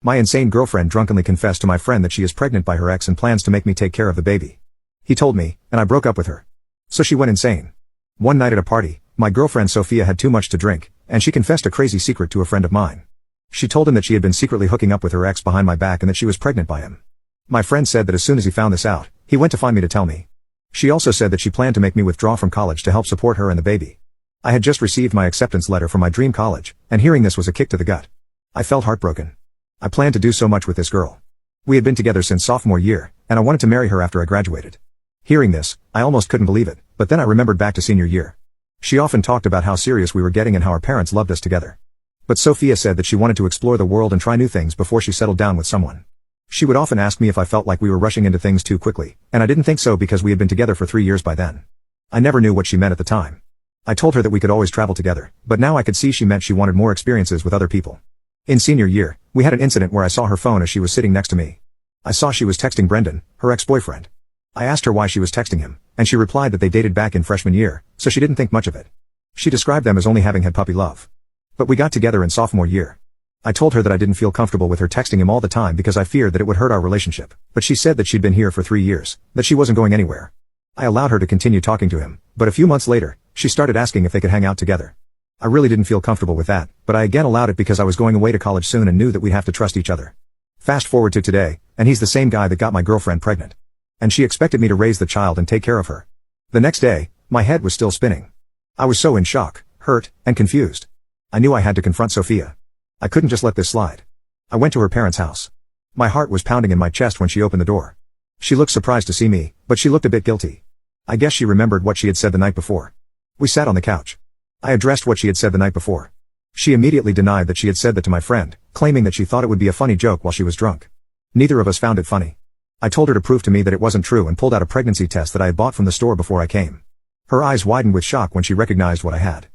My insane girlfriend drunkenly confessed to my friend that she is pregnant by her ex and plans to make me take care of the baby. He told me, and I broke up with her. So she went insane. One night at a party, my girlfriend Sophia had too much to drink, and she confessed a crazy secret to a friend of mine. She told him that she had been secretly hooking up with her ex behind my back and that she was pregnant by him. My friend said that as soon as he found this out, he went to find me to tell me. She also said that she planned to make me withdraw from college to help support her and the baby. I had just received my acceptance letter from my dream college, and hearing this was a kick to the gut. I felt heartbroken. I planned to do so much with this girl. We had been together since sophomore year, and I wanted to marry her after I graduated. Hearing this, I almost couldn't believe it, but then I remembered back to senior year. She often talked about how serious we were getting and how our parents loved us together. But Sophia said that she wanted to explore the world and try new things before she settled down with someone. She would often ask me if I felt like we were rushing into things too quickly, and I didn't think so because we had been together for 3 years by then. I never knew what she meant at the time. I told her that we could always travel together, but now I could see she meant she wanted more experiences with other people. In senior year, we had an incident where I saw her phone as she was sitting next to me. I saw she was texting Brendan, her ex-boyfriend. I asked her why she was texting him, and she replied that they dated back in freshman year, so she didn't think much of it. She described them as only having had puppy love. But we got together in sophomore year. I told her that I didn't feel comfortable with her texting him all the time because I feared that it would hurt our relationship, but she said that she'd been here for 3 years, that she wasn't going anywhere. I allowed her to continue talking to him, but a few months later, she started asking if they could hang out together. I really didn't feel comfortable with that, but I again allowed it because I was going away to college soon and knew that we'd have to trust each other. Fast forward to today, and he's the same guy that got my girlfriend pregnant. And she expected me to raise the child and take care of her. The next day, my head was still spinning. I was so in shock, hurt, and confused. I knew I had to confront Sophia. I couldn't just let this slide. I went to her parents' house. My heart was pounding in my chest when she opened the door. She looked surprised to see me, but she looked a bit guilty. I guess she remembered what she had said the night before. We sat on the couch. I addressed what she had said the night before. She immediately denied that she had said that to my friend, claiming that she thought it would be a funny joke while she was drunk. Neither of us found it funny. I told her to prove to me that it wasn't true and pulled out a pregnancy test that I had bought from the store before I came. Her eyes widened with shock when she recognized what I had.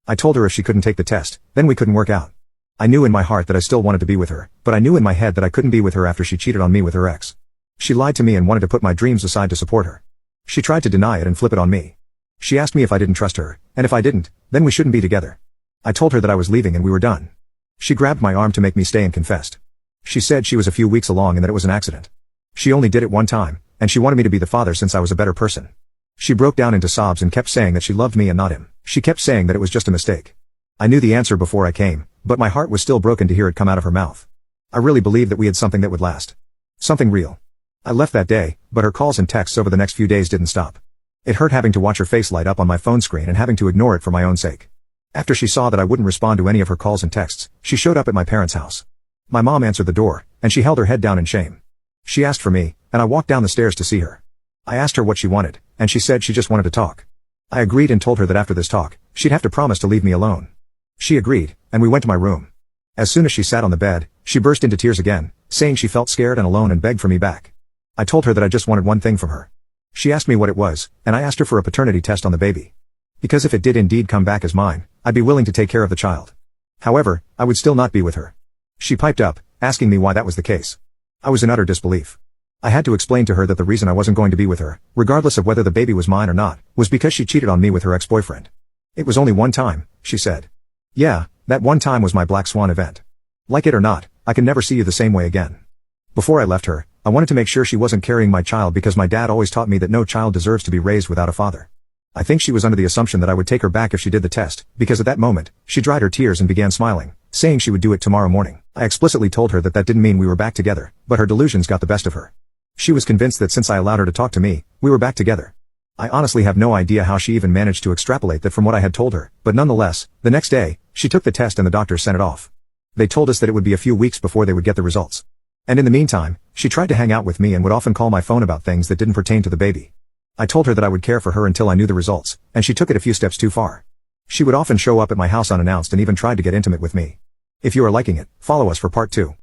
I told her if she couldn't take the test, then we couldn't work out. I knew in my heart that I still wanted to be with her, but I knew in my head that I couldn't be with her after she cheated on me with her ex. She lied to me and wanted to put my dreams aside to support her. She tried to deny it and flip it on me. She asked me if I didn't trust her, and if I didn't, then we shouldn't be together. I told her that I was leaving and we were done. She grabbed my arm to make me stay and confessed. She said she was a few weeks along and that it was an accident. She only did it one time, and she wanted me to be the father since I was a better person. She broke down into sobs and kept saying that she loved me and not him. She kept saying that it was just a mistake. I knew the answer before I came, but my heart was still broken to hear it come out of her mouth. I really believed that we had something that would last. Something real. I left that day, but her calls and texts over the next few days didn't stop. It hurt having to watch her face light up on my phone screen and having to ignore it for my own sake. After she saw that I wouldn't respond to any of her calls and texts, she showed up at my parents' house. My mom answered the door, and she held her head down in shame. She asked for me, and I walked down the stairs to see her. I asked her what she wanted, and she said she just wanted to talk. I agreed and told her that after this talk, she'd have to promise to leave me alone. She agreed, and we went to my room. As soon as she sat on the bed, she burst into tears again, saying she felt scared and alone and begged for me back. I told her that I just wanted one thing from her. She asked me what it was, and I asked her for a paternity test on the baby. Because if it did indeed come back as mine, I'd be willing to take care of the child. However, I would still not be with her. She piped up, asking me why that was the case. I was in utter disbelief. I had to explain to her that the reason I wasn't going to be with her, regardless of whether the baby was mine or not, was because she cheated on me with her ex-boyfriend. It was only one time, she said. Yeah, that one time was my black swan event. Like it or not, I can never see you the same way again. Before I left her, I wanted to make sure she wasn't carrying my child because my dad always taught me that no child deserves to be raised without a father. I think she was under the assumption that I would take her back if she did the test, because at that moment, she dried her tears and began smiling, saying she would do it tomorrow morning. I explicitly told her that that didn't mean we were back together, but her delusions got the best of her. She was convinced that since I allowed her to talk to me, we were back together. I honestly have no idea how she even managed to extrapolate that from what I had told her, but nonetheless, the next day, she took the test and the doctor sent it off. They told us that it would be a few weeks before they would get the results. And in the meantime, she tried to hang out with me and would often call my phone about things that didn't pertain to the baby. I told her that I would care for her until I knew the results, and she took it a few steps too far. She would often show up at my house unannounced and even tried to get intimate with me. If you are liking it, follow us for part 2.